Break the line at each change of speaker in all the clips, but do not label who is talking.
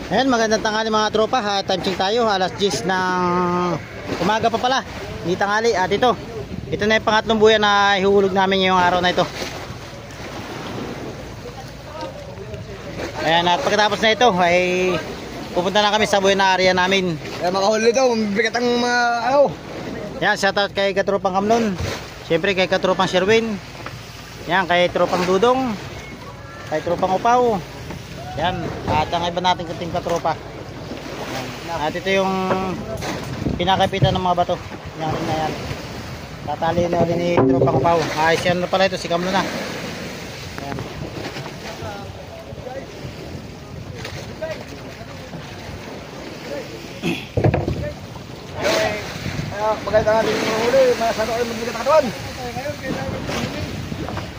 Ayan, magandang tanghali mga tropa. Time check tayo, alas 10 ng umaga pa pala. Hindi tanghali. At ito na yung pangatlong buyan na ihuhulog namin ngayong araw na ito. Ayan, at pagkatapos na ito ay pupunta na kami sa buyan na area namin.
Kaya makahuli daw, mabigat ang mga
Yan, shoutout kay katropang Kamlon. Siyempre kay katropang Sherwin. Yan, kay tropang Dudong, kay tropang Upaw. Yan, at ang iba natin kuting katropa. Yan. At ito yung pinakapitan ng mga bato. Yan na yan. Tatali na ulit ni tropang Upaw. Ayos yan na pala ito, si Kamlon na. Yan.
maganda nga din yung huli, masano kayo magbigat na katawan.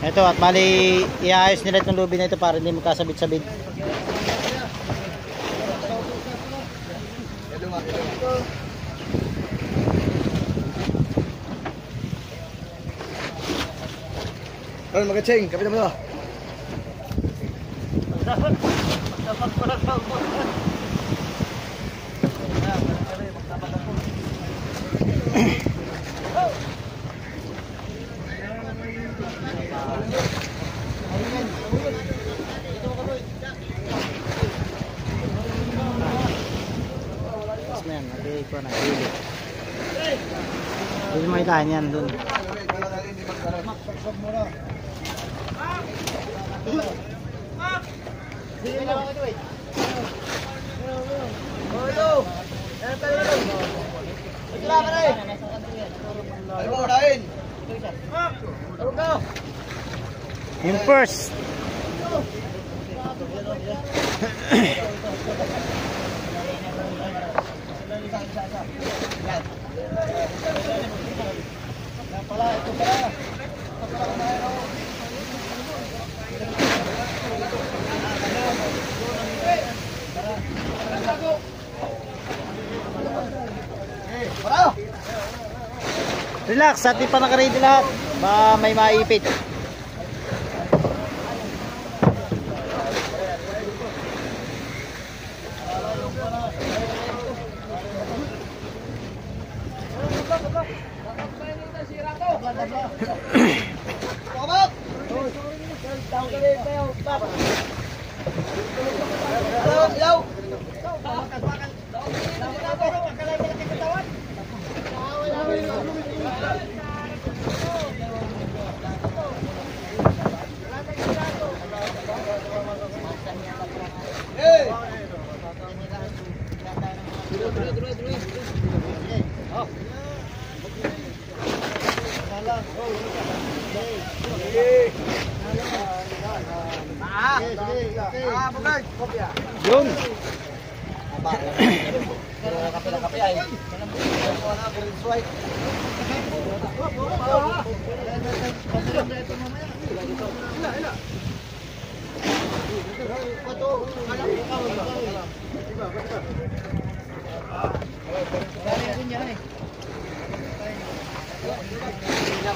Ito, at mali iayos nila itong lubi na ito para hindi magkasabit-sabit.
Ano mag-ching, kapitan mo to.
Hindi mo itain yan dun. Yung first relax, at di pa naka-ready lahat. Ba may maipit. Yun.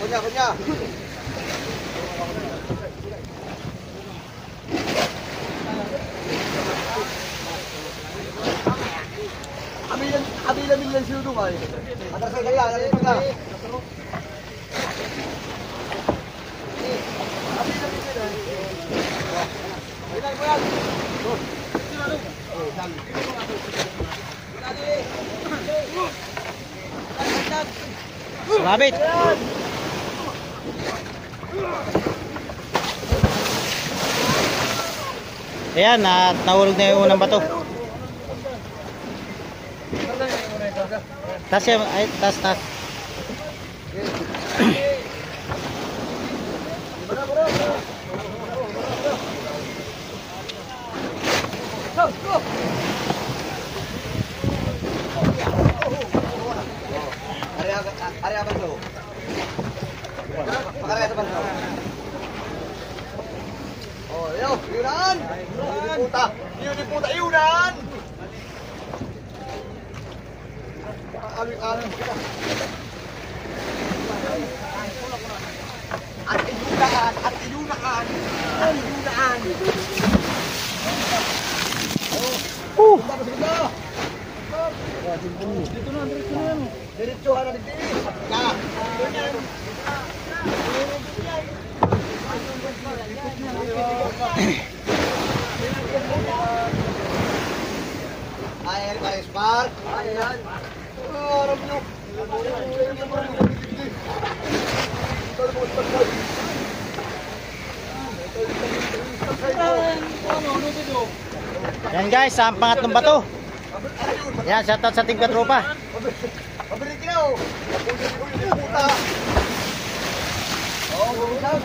Kunya. Abila min lang siya ay. Atas sa kaya, dali pa ka. Abila min lang. Bilay mo yan.
Sumabit. Ayan, at nahulog na yung unang bato. Tas yan, ay, tas.
Area apa tu? Pakai apa tu? Oh, yo, Yunan. Diputa, Yunan. Alin. At iyunaan. Oh. Diretso ka na dito. Ayan kayo, Spark. Ayan. Harap nyo.
Yan guys, ang pangatlong bato. Yan, shoutout sa Team Katropa.
Pabilit ka o. Puta. Oh, bumitaw.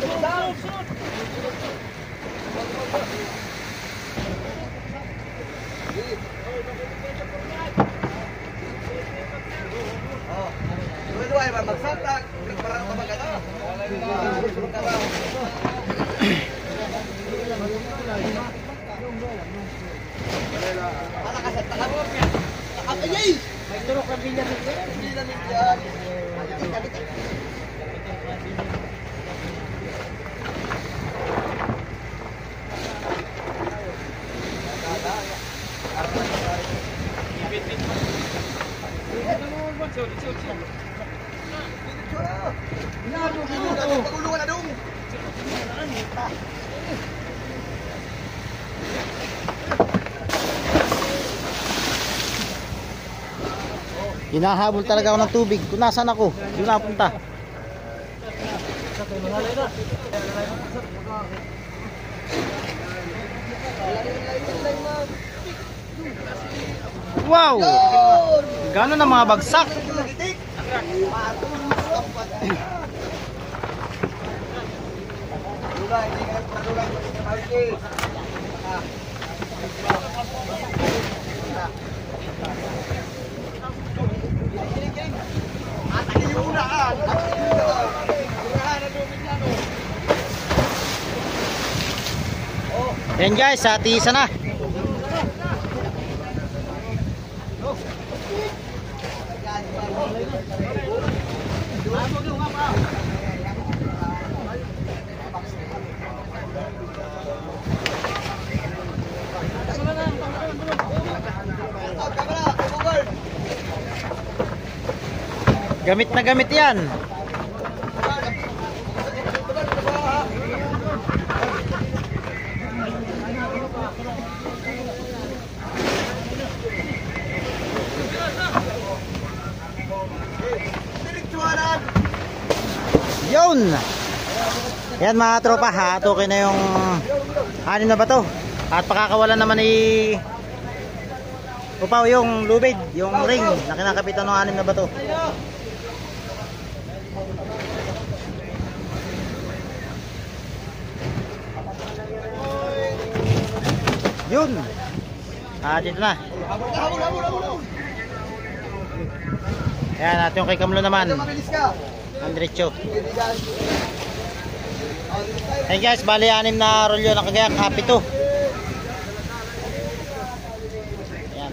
Dua-dua ay magsaktak. Parang kamagana. Para ka sa takap. Ayay! May turok ng bilya-bilya. Bilya-bilya. Kapit-kapit. Pagulungan na dong.
Hinahabol talaga ako ng tubig. Kung nasaan ako, doon na punta. Wow! Gano'n na mga bagsak? Yan guys, hati isa na. Gamit na gamit yan. Yun. Yan mga tropa, hatukin na yung anim na bato. At pakakawalan naman ni Upaw yung lubid, yung ring na kinakapitan ng anim na bato. Yun. Dito na. Ayan, at yung kay Kamlo naman. Ang diretso. Hey guys, bali 6 na rolyo na kagayak, happy to. Ayan.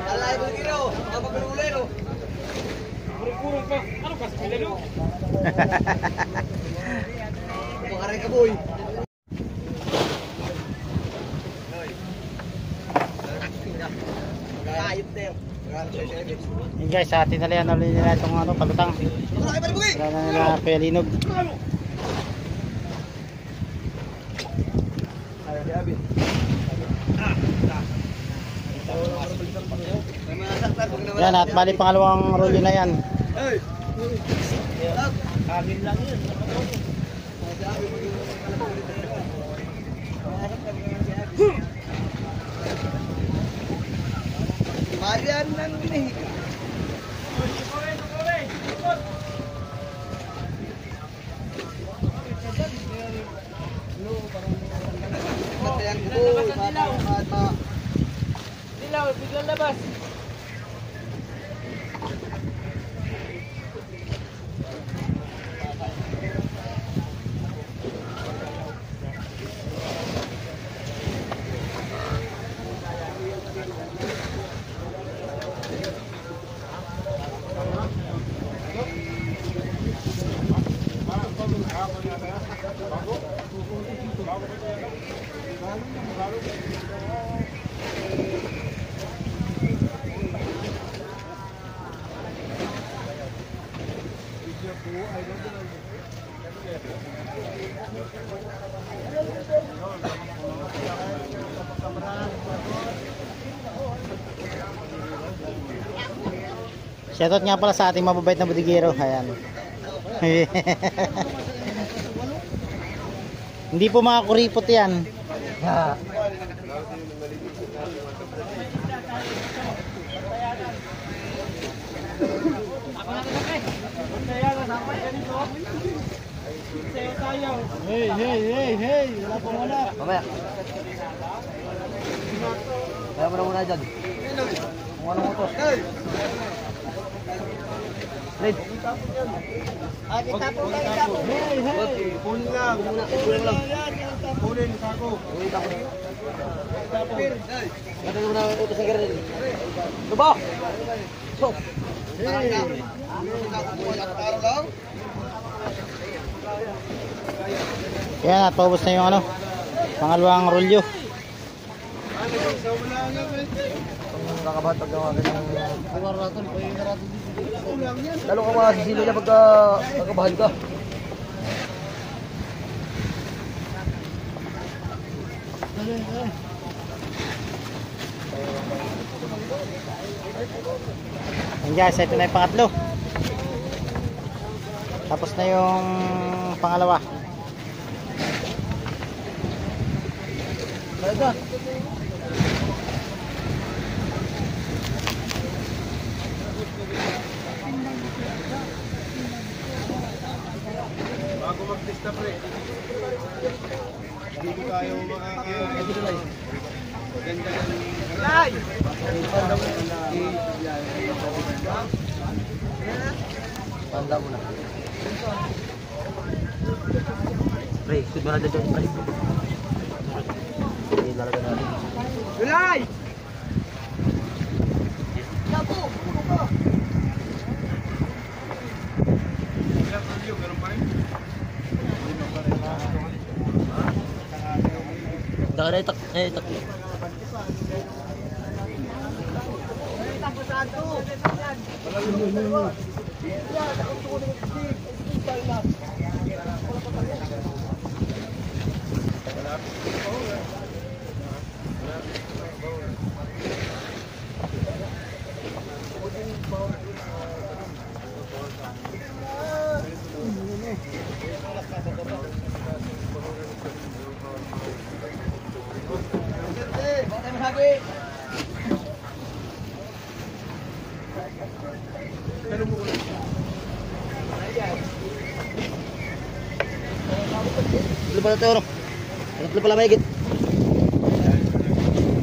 Alay mo gino, ang magululero.
Puro-puro pa. Ano ka sa pilalo?
Makaray ka boy. Ayop na yun.
Yun guys, sa atin na ulit nila itong ano, palutang. Wala na nila pelinog. Yan, at bali pangalawang rolyo na yan.
Kagin lang yun. Marian lang ini.
Dilaw, biglang labas.
Shoutout nga pala sa ating mababait na budigero. Ayan. Hindi po mga kuripot yan.
Hey, wala pa muna. Mamaya. Kaya mo na muna dyan. Kung anong utos. Red.
Kita po.
Kunin lang. Kunin lang. Kunin ako. Kunin ako. Kata mo na utos sa garin. Lubo! So.
Yan at paubos na yung ano, pangalawang rolyo.
Kakabahan pag gawa ka ng lalo ka mga sisili na pagka kakabahan ka.
Yan guys, ito na yung pangatlo. Tapos na yung pangalawa.
Talaga.
Bago mag-testa pre. Dito tayo makaka... Ganda ng...
Lay! Tanda mo na. Pre, sud mo na dito, pre. Hindi lalagyan natin. Lay! Yapo! Daka na itak. Itak. Belum pada tahu orang. Belum pala mahigit.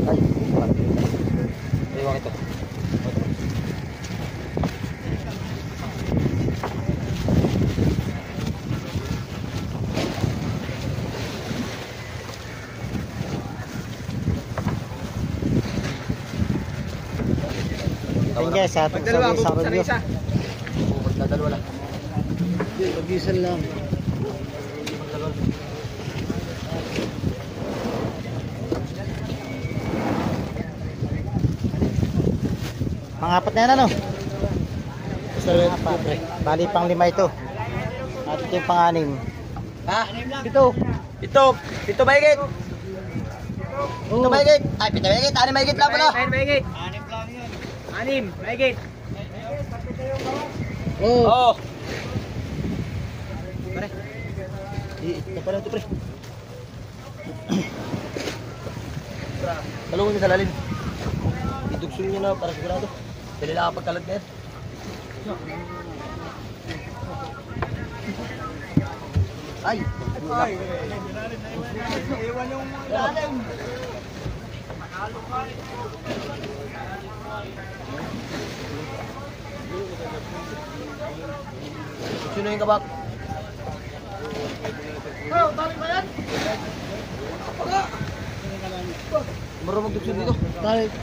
Ay, wala. Iwan ito.
Yan guys, sa ating isang rolyo.
Magdadalawa lang.
Pag-isan lang. Pangapat na yan ano? Pangapat. Bali pang lima ito. At ito yung pang-anim.
Ha? Pito mahigit. Pito mahigit. Ay, pito mahigit. Anim mahigit lang pala.
Anim mahigit. Anim mahigit.
Oo. Pare. Ito pala ito, pre. Talungan niya sa lalim. Idugsun niya na para sigurado. Dali lang pagkalag na yan. Ay!
Iwan yung lalim.
Sino yung kabak?
Oh, tali ba yan?
Marunong magdugsun dito.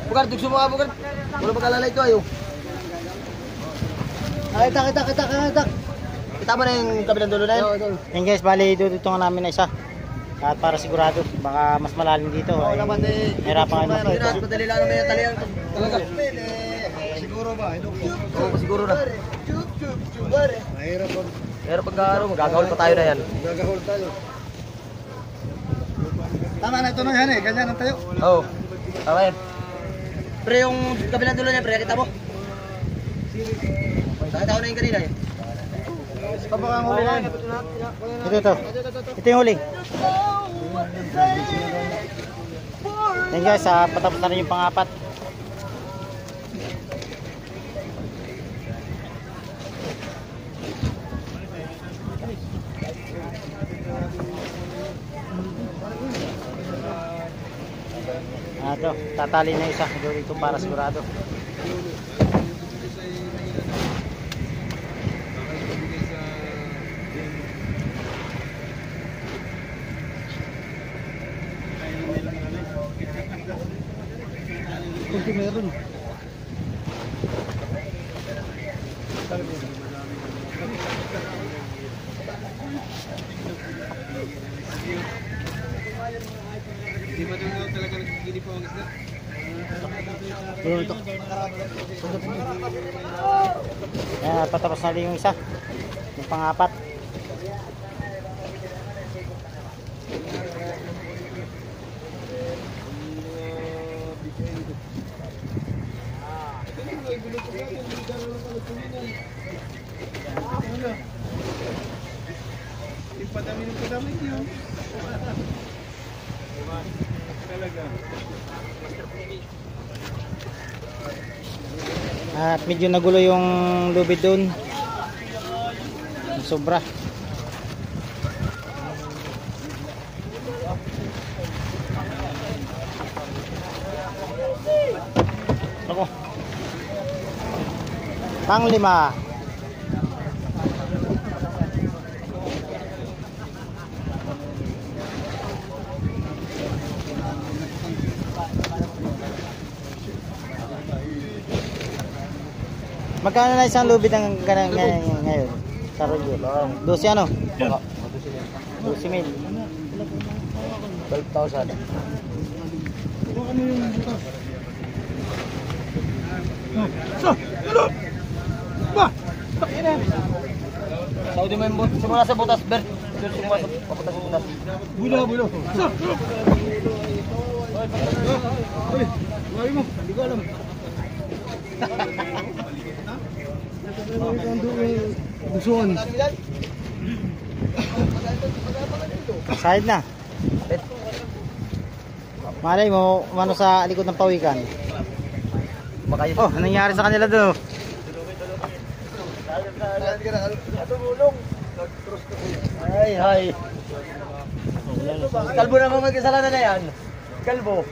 Bukan, dugsun mo nga, bukan. Wala magkalala ito ayo.
Ay, kita.
Kita mo na yung kabilang dulo na yun?
Yan guys, bali dito nga namin na isa. At para sigurado, baka mas malalim dito.
Oo,
Ay,
dapat eh.
hirapan kayo
Hindi
makita.
na, madali lang naman yung talian. Talaga.
Siguro ba?
Oo, siguro na.
Mahirap pag
Pero pagka ano, magagawal pa tayo na yan.
gagahol tayo. Tama na ito na yan eh. Ganyan ang tayo.
Oo. Tama yan. Pre, yung kabilang dulo niya, pre, kita mo. Nakita ko na yung kanina eh.
Kapag ang huli na.
Ito. Ito yung huli. Yan guys, patapos na rin yung pang-apat. Ito, tatali na isa dito para sigurado.
Kunti meron. Hindi ba doon talaga nagigilip ang isda?
Ito. Yan, patapos na rin yung isa. Yung pang-apat.
Padami yun. Talaga.
At medyo nagulo yung lubid doon. Sobra. Ako. Pang-5. Magkano na isang lubid ng ngayon? Sa rodyo. 12 ano? 12,000.
12,000. Saudi mo yung simula sa butas, Bert. Simula sa papunta sa butas.
Bulo. Ay, lari mo. Hindi ko alam. Busuan.
Side na. Malay mo, umano sa likod ng pawikan.
Makayo.
Oh, anong nangyari sa kanila doon?
Ay. Kalbo naman magkasalanan na yan. Kalbo.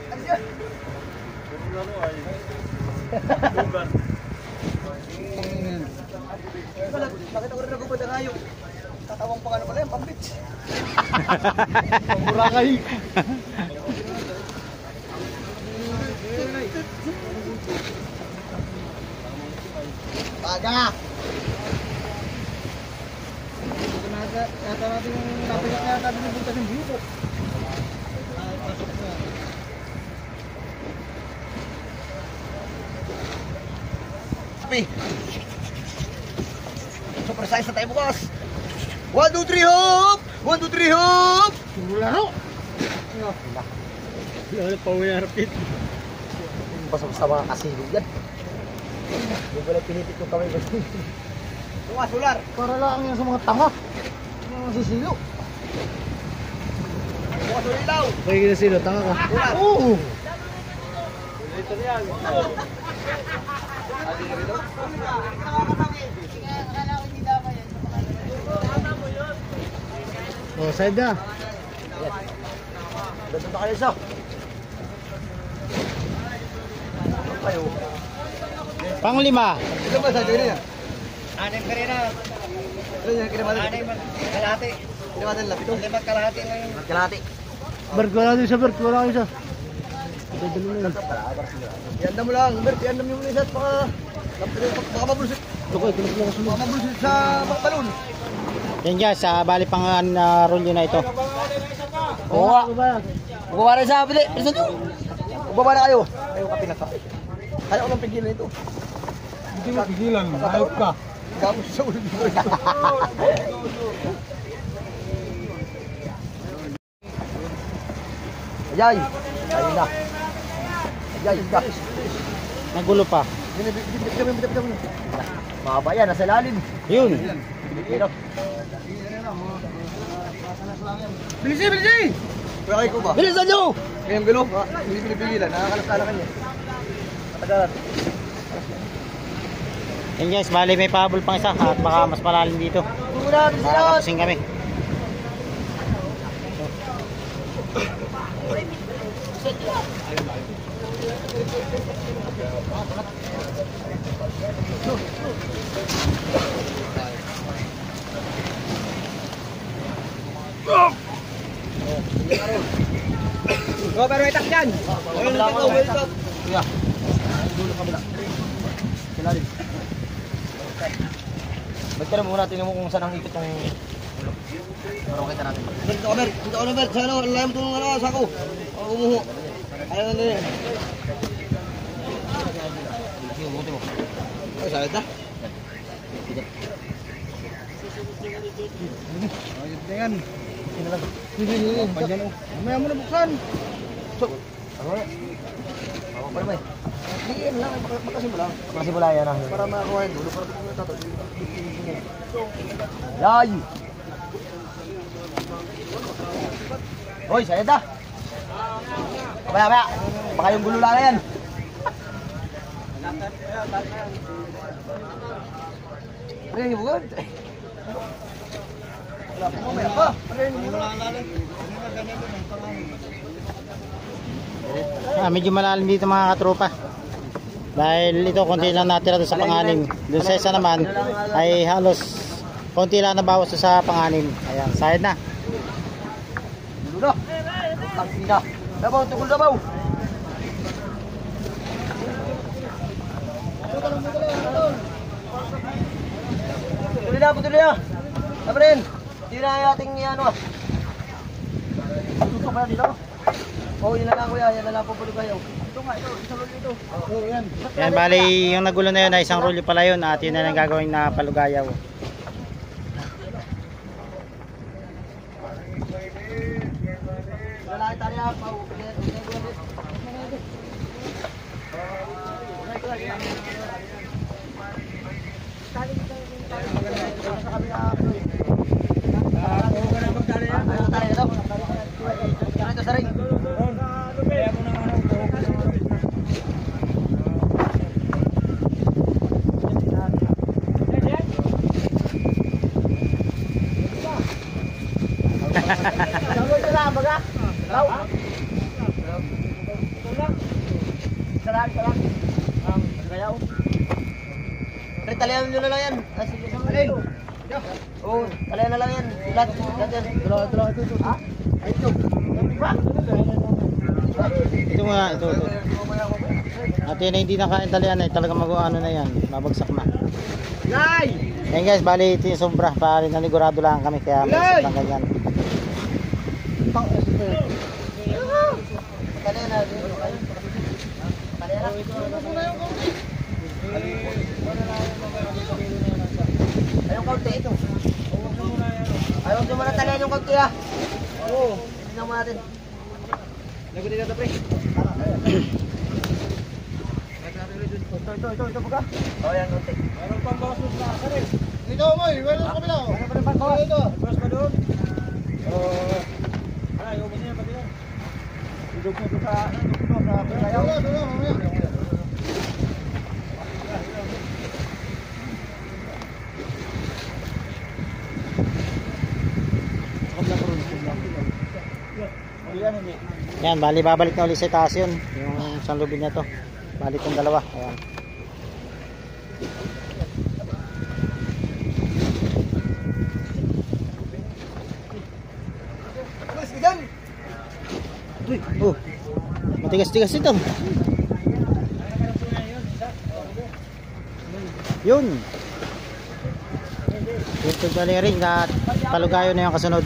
Nakita ko rin ako ba na kayo? Tatawang pa nga pala yan, pambits.
Pamburakay.
Baga!
Yata natin yung napigat na yata binibunta ng buko.
Happy! Super size na tayo bukas! 1, 2, 3, hop! 1, 2, 3, hop!
Laro! Lalo pa winarapit.
Basta mga kasilog yan. Hindi ko lang pinipit yung kamay. Bukas, ular!
Para lang yan sa mga tanga. Mga sisilo.
Bukas, ulilaw!
Kaya kinasilo, tanga ka.
Ular!
Oo! Oh, side na.
Ganun na kayo siya. Kayo.
Pang-5.
Ito ba sa dito niya?
Anim ka rin na.
Ito niya, kinamatin.
Anim kalahati.
Kinamatin lang. Ito.
5 kalahati ngayon.
Kalahati.
Bert, wala din siya, Bert. Wala din siya. Dadalo na yan.
Ianda mo lang, Bert. Ianda mo yung isa at baka mabulsit.
Ito tulos mo kasunod.
Baka mabulsit sa balon.
Yan guys, bali pang rolyo na ito.
Oo nga. Bumaba na sa pili. Bilisan nyo. Bumaba na kayo. Ayaw ka pinaka. Ayaw ko lang pigilan ito.
Hindi mo pigilan, ayop ka.
Gapos sa ulo dito. Ajay. Ayun na. Ajay, isda.
Nagulo pa.
Mahaba yan, nasa lalim.
Yun.
Pilipino.
Bilisi, bilisi!
Kaya ko ba? Bilisan nyo!
Kayang gulo, hindi pinipigilan, nakakalastala kanya.
Matagalan.
Yan guys, bali may pahabol pang isa at baka mas malalim dito.
Muna, bilisan!
Makakapasing kami.
Go, pero itak yan!
Ayun, ito, ito. Kuya. Dulo kabila. Silalim. Bagka na muna, tingnan mo kung saan ang ikot ng ulo. Parang kita natin. Dito, Omer! Dito, Omer! Sa ano, lalim itong ano, sako. Umuho. Ayaw na nila. Sige, umuti mo. Ay, sakit na.
Ayun na yan.
Sino lang?
Pandiyan o. Mamaya mo na buksan.
So, ano na? Ako pa naman eh. Sige, lang. Makasimula. Makasimula yan ah. Para makakuha yung dulo. Para ito tato. Yay! Hoy, sayad na! Maya. Baka yung gulo lang na yan. Ano yung bugod? Wala po mamaya pa. Ano yung
Medyo malalim dito mga katropa. Dahil ito konti lang natira doon sa panganim. Doon sa isa naman ay halos konti lang nabawas doon sa panganim. Ayan, side na.
gulo na. Tangina. Dabaw, tukul dabaw. Patuloy na. Tama rin. Hindi na yung ating ano ah. Tutok pa dito. Oo, yun na lang kuya. Yan na lang po pulo kayo. Ito nga, ito. Isang rolyo ito. Oo, yan.
Yan, bali yung nagulo na yun ay isang rolyo pala yun at yun na lang gagawin na palugayaw.
Lalaki tayo na. Talian nyo na lang yan. Sige, oo, talian na lang yan. Lahat yan. Dalawa ito. Ha? Ito.
Ito nga, ito. At yun ay hindi na kain talian ay talaga mag-ano na yan. Mabagsak na.
Nay!
Yan guys, bali ito yung sobra. Bali nanigurado lang kami kaya may lang ganyan.
Talian na. Talian na. Ayong kaunti ito. Ayaw nyo muna talian yung kaunti ah. Oo. Tignan mo natin.
Lagutin na ito, pre.
Ito baga. Oo, yan kaunti.
Meron pang basos na asa rin. Dito, Moy. Meron sa kabila. Meron pa rin pa ito. Basos pa doon. Ayaw mo niya pati yan. Dito po sa ayaw. Mamaya.
Yan, bali babalik na ulit sa taas yun. Yung isang lubid na to. Balik yung dalawa. Ayan. Oh, matigas-tigas ito. Yun. Yung tugdali ring na palugayo na yung kasunod.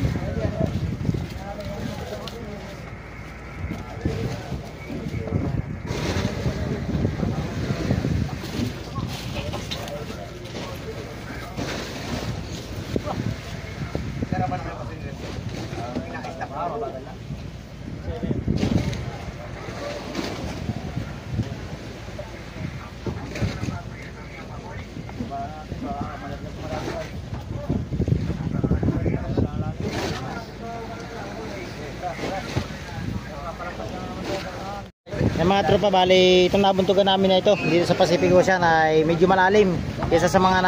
tropa, bali itong nabuntugan namin na ito dito sa Pacific Ocean ay medyo malalim kaysa sa mga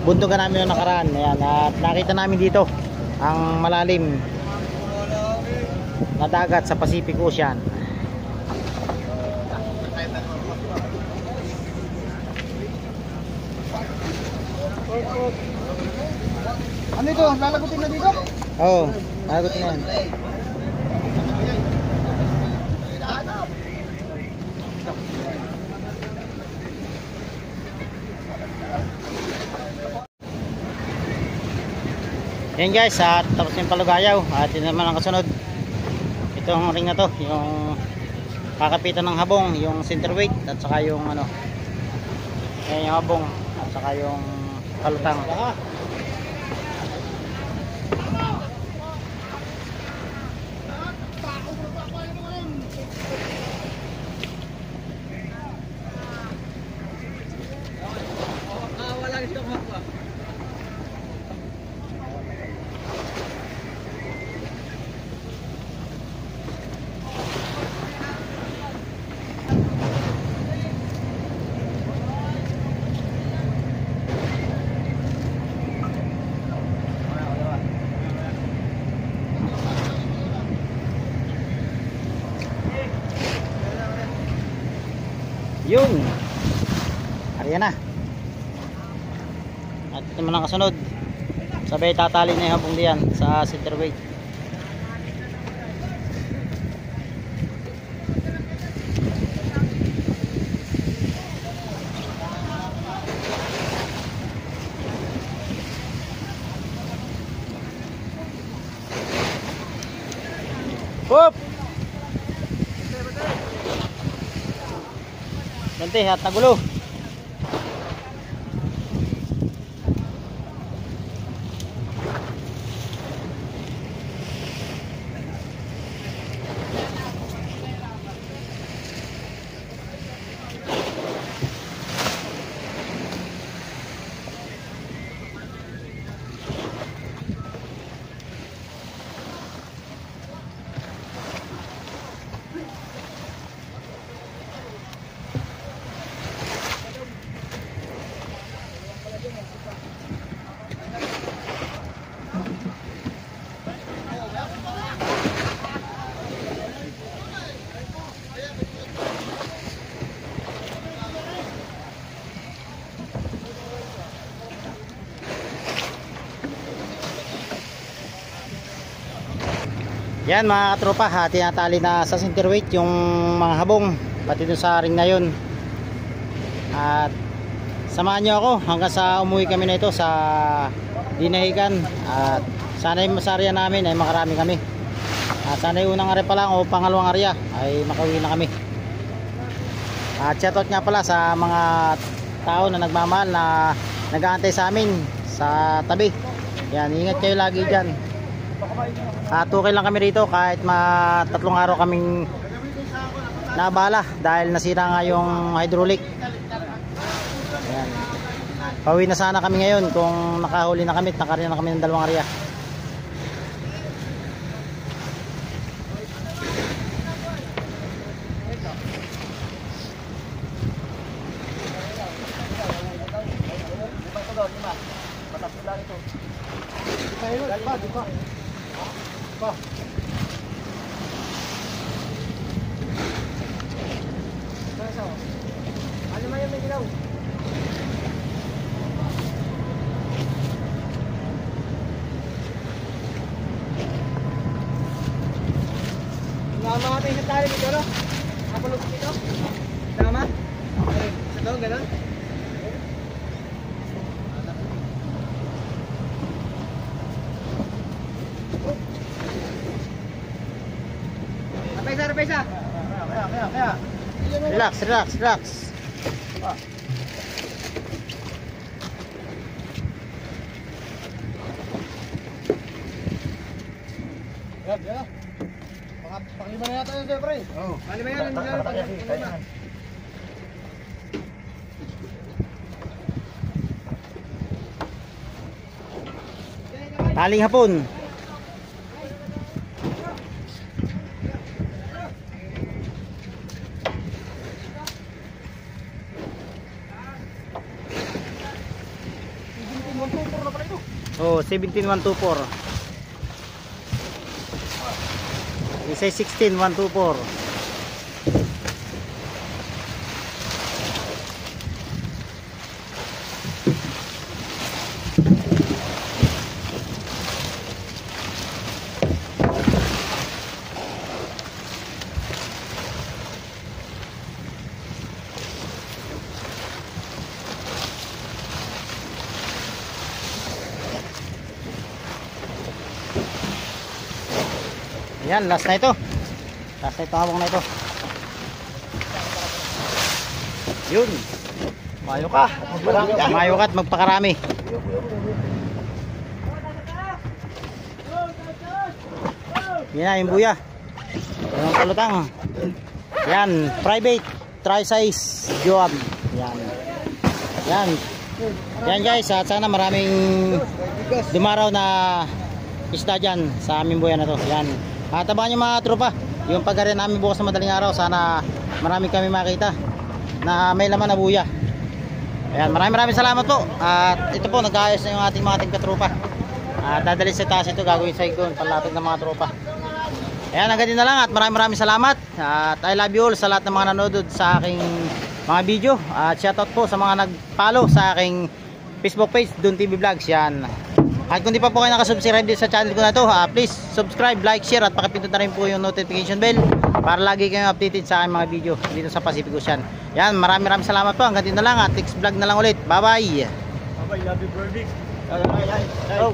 buntugan namin noong nakaraan. Ayan, at nakita namin dito ang malalim na dagat sa Pacific Ocean.
Ano ito? Lalagutin na dito?
Oo, lagot na yan. Yan guys, at tapos yung palugayaw. At yun naman ang kasunod. Itong ring na to, yung kakapitan ng habong, yung center weight, at saka yung ano, yan yung habong, at saka yung kalutang. Yun. Ariyan na. At ito naman ang kasunod. Sabay tatali na yung habong diyan sa center weight. Hop! Bante at nagulo. Yan mga katropa, tinatali na sa center weight yung mga habong pati dun sa ring na yun. At samahan nyo ako hanggang sa umuwi kami na ito sa Dinahican. At sana yung masarya namin ay makarami kami. At sana yung unang area pa lang o pangalawang area ay makauwi na kami. At shoutout nga pala sa mga tao na nagmamahal na nag-aantay sa amin sa tabi. Yan, ingat kayo lagi dyan. At okay lang kami rito kahit 3 araw kaming nabala dahil nasira nga yung hydraulic. Ayan. Pauwi na sana kami ngayon kung nakahuli na kami at nakarya na kami ng 2 area.
Ano man yung may dilaw? Tama natin sa tali dito, no? Kapulog dito? Tama? Okay. Sa doon, gano'n? Repesa. Kaya.
Relax, relax, relax.
Yan. Panglima na yata yun, siyempre.
Oo. Panglima yan. Panglima.
Taling hapon. Oh, 17,124. Isa 16,124. Yan, last na ito. Last na ito, hawak na ito. Yun.
Mayo ka. Magparami ka.
Mayo ka at magpakarami. Yan na yung buya. Yan ang palutang. Yan, private tri-size job. Yan. Yan. Yan guys, at sana maraming dumaraw na isda dyan sa aming buya na to. Yan. At abangan nyo mga tropa, yung pag-area namin bukas na madaling araw, sana marami kami makita na may laman na buya. Ayan, maraming salamat po. At ito po, nag-aayos na yung ating mga tingkatropa. At dadalhin sa taas ito, gagawin sa ikon, panlapit ng mga tropa. Ayan, hanggang din na lang at maraming salamat. At I love you all sa lahat ng mga nanonood sa aking mga video. At shoutout po sa mga nag-follow sa aking Facebook page, Don TV Vlogs. Yan. At kung di pa po kayo nakasubscribe din sa channel ko na to, please subscribe, like, share at pakipindot na rin po yung notification bell para lagi kayong updated sa aking mga video dito sa Pacific Ocean. Yan, maraming salamat po. Hanggang dito na lang at next vlog na lang ulit. Bye bye.
Bye-bye, love you, Birdie.
Ay.